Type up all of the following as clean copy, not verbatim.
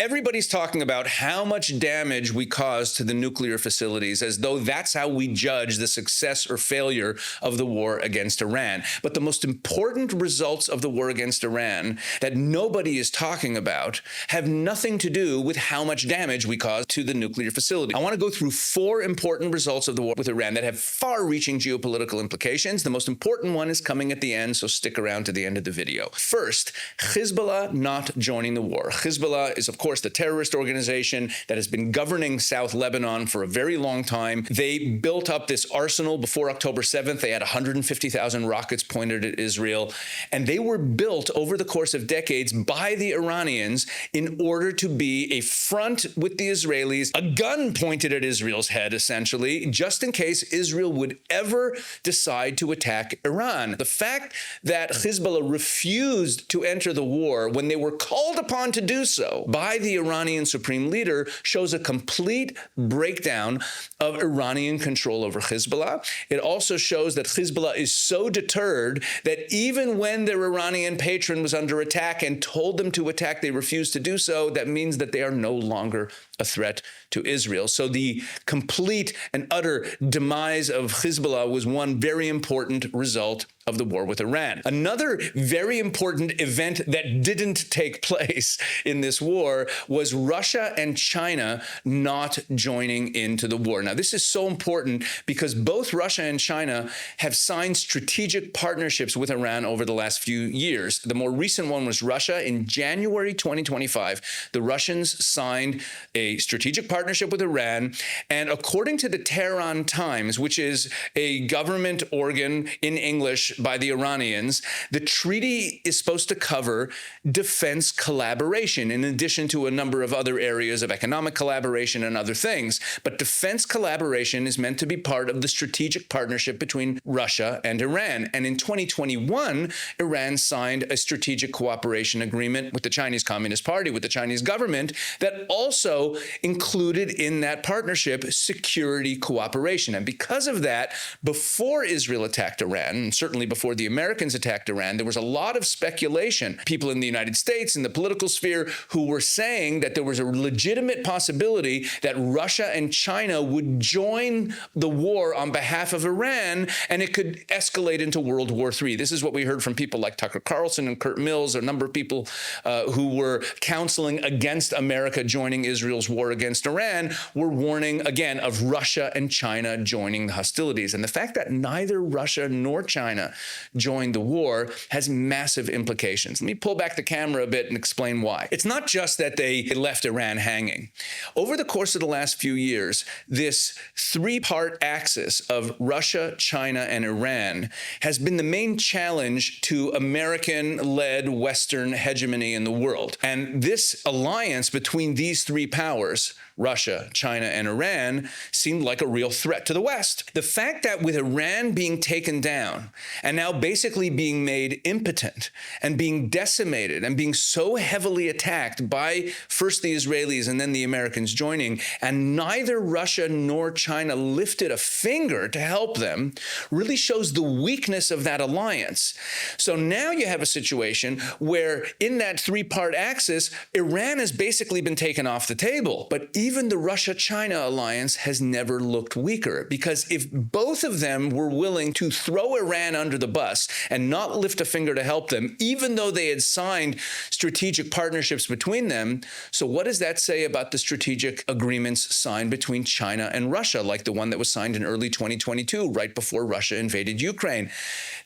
Everybody's talking about how much damage we cause to the nuclear facilities, as though that's how we judge the success or failure of the war against Iran. But the most important results of the war against Iran that nobody is talking about have nothing to do with how much damage we cause to the nuclear facility. I want to go through 4 important results of the war with Iran that have far-reaching geopolitical implications. The most important one is coming at the end, so stick around to the end of the video. First, Hezbollah not joining the war. Hezbollah is, of course, the terrorist organization that has been governing South Lebanon for a very long time. They built up this arsenal before October 7th. They had 150,000 rockets pointed at Israel, and they were built over the course of decades by the Iranians in order to be a front with the Israelis, a gun pointed at Israel's head, essentially, just in case Israel would ever decide to attack Iran. The fact that Hezbollah refused to enter the war when they were called upon to do so by the Iranian supreme leader shows a complete breakdown of Iranian control over Hezbollah. It also shows that Hezbollah is so deterred that even when their Iranian patron was under attack and told them to attack, they refused to do so. That means that they are no longer a threat to Israel. So the complete and utter demise of Hezbollah was one very important result of the war with Iran. Another very important event that didn't take place in this war was Russia and China not joining into the war. Now, this is so important because both Russia and China have signed strategic partnerships with Iran over the last few years. The more recent one was Russia. In January 2025, the Russians signed a strategic partnership with Iran, and according to the Tehran Times, which is a government organ in English by the Iranians, the treaty is supposed to cover defense collaboration in addition to a number of other areas of economic collaboration and other things. But defense collaboration is meant to be part of the strategic partnership between Russia and Iran. And in 2021, Iran signed a strategic cooperation agreement with the Chinese Communist Party, with the Chinese government, that also included in that partnership security cooperation. And because of that, before Israel attacked Iran, and certainly before the Americans attacked Iran, there was a lot of speculation. People in the United States, in the political sphere, who were saying that there was a legitimate possibility that Russia and China would join the war on behalf of Iran, and it could escalate into World War III. This is what we heard from people like Tucker Carlson and Kurt Mills, a number of people who were counseling against America joining Israel's war against Iran, were warning, again, of Russia and China joining the hostilities. And the fact that neither Russia nor China joined the war has massive implications. Let me pull back the camera a bit and explain why. It's not just that they left Iran hanging. Over the course of the last few years, this 3-part axis of Russia, China, and Iran has been the main challenge to American-led Western hegemony in the world. And this alliance between these 3 powers, Russia, China, and Iran, seemed like a real threat to the West. The fact that with Iran being taken down and now basically being made impotent and being decimated and being so heavily attacked by first the Israelis and then the Americans joining, and neither Russia nor China lifted a finger to help them, really shows the weakness of that alliance. So now you have a situation where in that 3-part axis, Iran has basically been taken off the table. But even the Russia-China alliance has never looked weaker, because if both of them were willing to throw Iran under the bus and not lift a finger to help them, even though they had signed strategic partnerships between them, so what does that say about the strategic agreements signed between China and Russia, like the one that was signed in early 2022, right before Russia invaded Ukraine?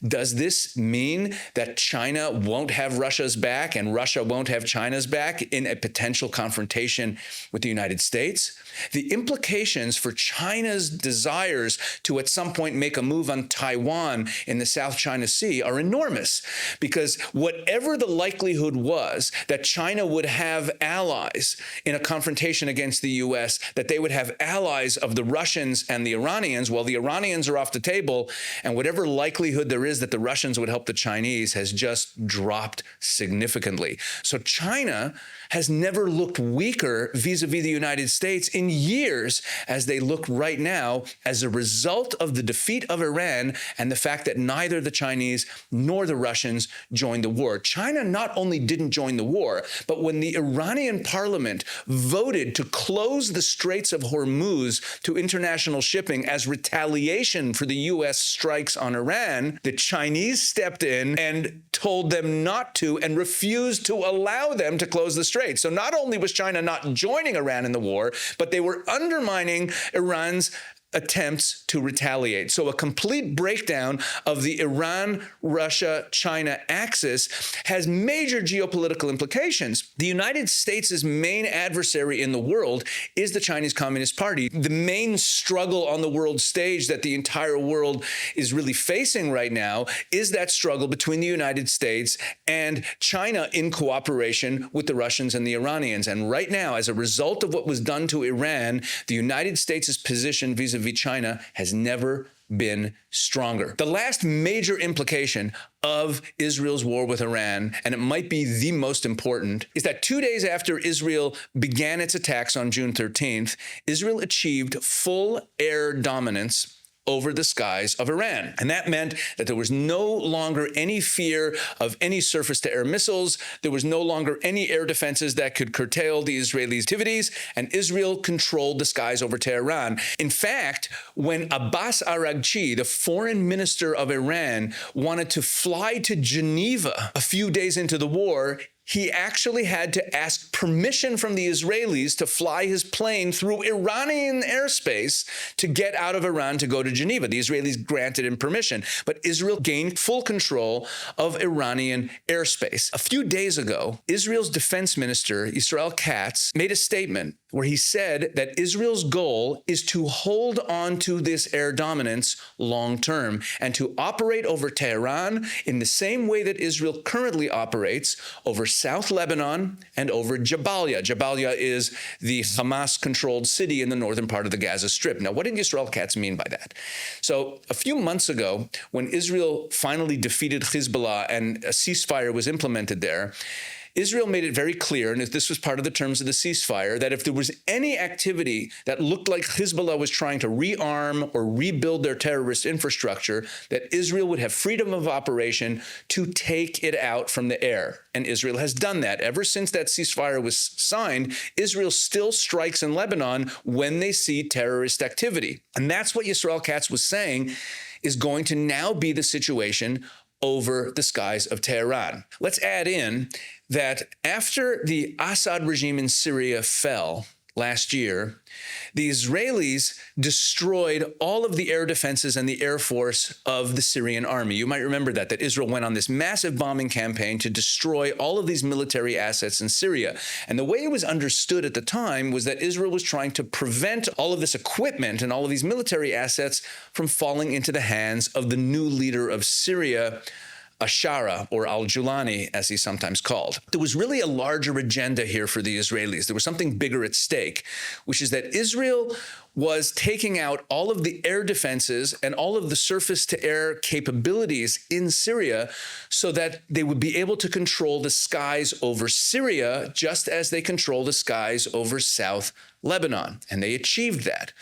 Does this mean that China won't have Russia's back and Russia won't have China's back in a potential confrontation with the United States? The implications for China's desires to at some point make a move on Taiwan in the South China Sea are enormous, because whatever the likelihood was that China would have allies in a confrontation against the U.S., that they would have allies of the Russians and the Iranians, well, the Iranians are off the table, and whatever likelihood there is that the Russians would help the Chinese has just dropped significantly. So China has never looked weaker vis-a-vis the United United States in years as they look right now as a result of the defeat of Iran and the fact that neither the Chinese nor the Russians joined the war. China not only didn't join the war, but when the Iranian parliament voted to close the Straits of Hormuz to international shipping as retaliation for the U.S. strikes on Iran, the Chinese stepped in and told them not to and refused to allow them to close the strait. So not only was China not joining Iran in the war, but they were undermining Iran's attempts to retaliate. So a complete breakdown of the Iran-Russia-China axis has major geopolitical implications. The United States' main adversary in the world is the Chinese Communist Party. The main struggle on the world stage that the entire world is really facing right now is that struggle between the United States and China in cooperation with the Russians and the Iranians. And right now, as a result of what was done to Iran, the United States' position vis-a-vis China has never been stronger. The last major implication of Israel's war with Iran, and it might be the most important, is that 2 days after Israel began its attacks on June 13th, Israel achieved full air dominance over the skies of Iran. And that meant that there was no longer any fear of any surface-to-air missiles. There was no longer any air defenses that could curtail the Israeli activities, and Israel controlled the skies over Tehran. In fact, when Abbas Araghchi, the foreign minister of Iran, wanted to fly to Geneva a few days into the war, he actually had to ask permission from the Israelis to fly his plane through Iranian airspace to get out of Iran to go to Geneva. The Israelis granted him permission, but Israel gained full control of Iranian airspace. A few days ago, Israel's defense minister, Israel Katz, made a statement where he said that Israel's goal is to hold on to this air dominance long term and to operate over Tehran in the same way that Israel currently operates over South Lebanon and over Jabalia. Jabalia is the Hamas-controlled city in the northern part of the Gaza Strip. Now, what did Israel Katz mean by that? So a few months ago, when Israel finally defeated Hezbollah and a ceasefire was implemented there, Israel made it very clear, and this was part of the terms of the ceasefire, that if there was any activity that looked like Hezbollah was trying to rearm or rebuild their terrorist infrastructure, that Israel would have freedom of operation to take it out from the air. And Israel has done that. Ever since that ceasefire was signed, Israel still strikes in Lebanon when they see terrorist activity. And that's what Yisrael Katz was saying is going to now be the situation over the skies of Tehran. Let's add in that after the Assad regime in Syria fell last year, the Israelis destroyed all of the air defenses and the air force of the Syrian army. You might remember that Israel went on this massive bombing campaign to destroy all of these military assets in Syria. And the way it was understood at the time was that Israel was trying to prevent all of this equipment and all of these military assets from falling into the hands of the new leader of Syria, Ashara, or al-Julani, as he's sometimes called. There was really a larger agenda here for the Israelis. There was something bigger at stake, which is that Israel was taking out all of the air defenses and all of the surface-to-air capabilities in Syria so that they would be able to control the skies over Syria just as they control the skies over South Lebanon. And they achieved that.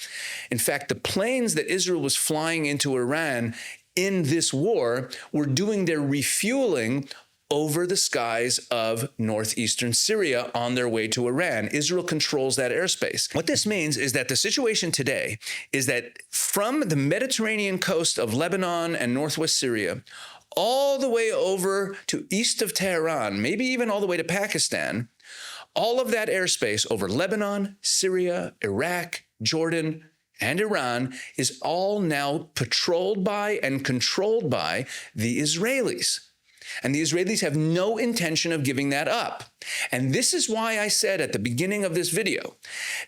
In fact, the planes that Israel was flying into Iran in this war were doing their refueling over the skies of northeastern Syria on their way to Iran. Israel controls that airspace. What this means is that the situation today is that from the Mediterranean coast of Lebanon and northwest Syria, all the way over to east of Tehran, maybe even all the way to Pakistan, all of that airspace over Lebanon, Syria, Iraq, Jordan, and Iran is all now patrolled by and controlled by the Israelis. And the Israelis have no intention of giving that up. And this is why I said at the beginning of this video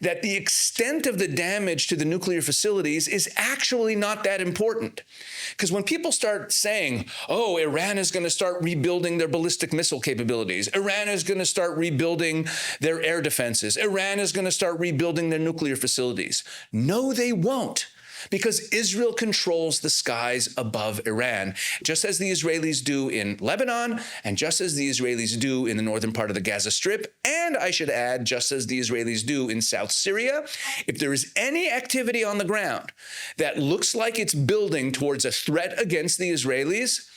that the extent of the damage to the nuclear facilities is actually not that important. Because when people start saying, oh, Iran is going to start rebuilding their ballistic missile capabilities, Iran is going to start rebuilding their air defenses, Iran is going to start rebuilding their nuclear facilities. No, they won't. because Israel controls the skies above Iran, just as the Israelis do in Lebanon, and just as the Israelis do in the northern part of the Gaza Strip, and I should add, just as the Israelis do in South Syria. If there is any activity on the ground that looks like it's building towards a threat against the Israelis,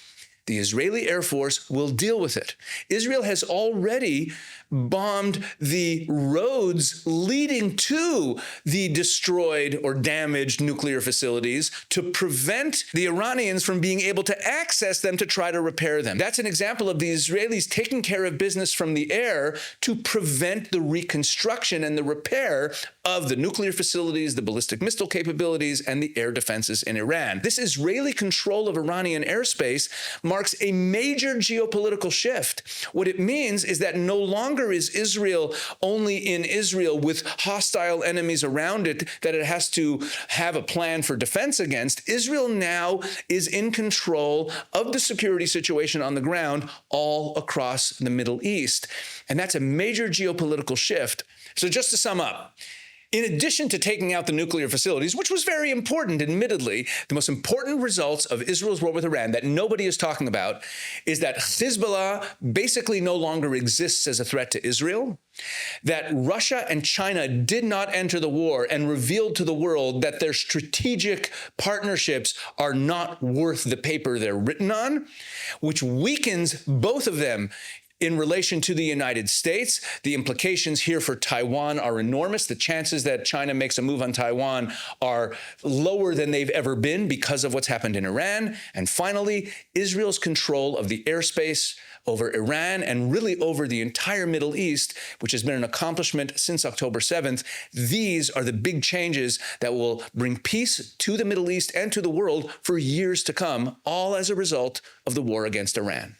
the Israeli Air Force will deal with it. Israel has already bombed the roads leading to the destroyed or damaged nuclear facilities to prevent the Iranians from being able to access them to try to repair them. That's an example of the Israelis taking care of business from the air to prevent the reconstruction and the repair of the nuclear facilities, the ballistic missile capabilities, and the air defenses in Iran. This Israeli control of Iranian airspace marks a major geopolitical shift. What it means is that no longer is Israel only in Israel with hostile enemies around it that it has to have a plan for defense against. Israel now is in control of the security situation on the ground all across the Middle East. And that's a major geopolitical shift. So just to sum up, in addition to taking out the nuclear facilities, which was very important, admittedly, the most important results of Israel's war with Iran that nobody is talking about is that Hezbollah basically no longer exists as a threat to Israel, that Russia and China did not enter the war and revealed to the world that their strategic partnerships are not worth the paper they're written on, which weakens both of them. In relation to the United States, the implications here for Taiwan are enormous. The chances that China makes a move on Taiwan are lower than they've ever been because of what's happened in Iran. And finally, Israel's control of the airspace over Iran and really over the entire Middle East, which has been an accomplishment since October 7th. These are the big changes that will bring peace to the Middle East and to the world for years to come, all as a result of the war against Iran.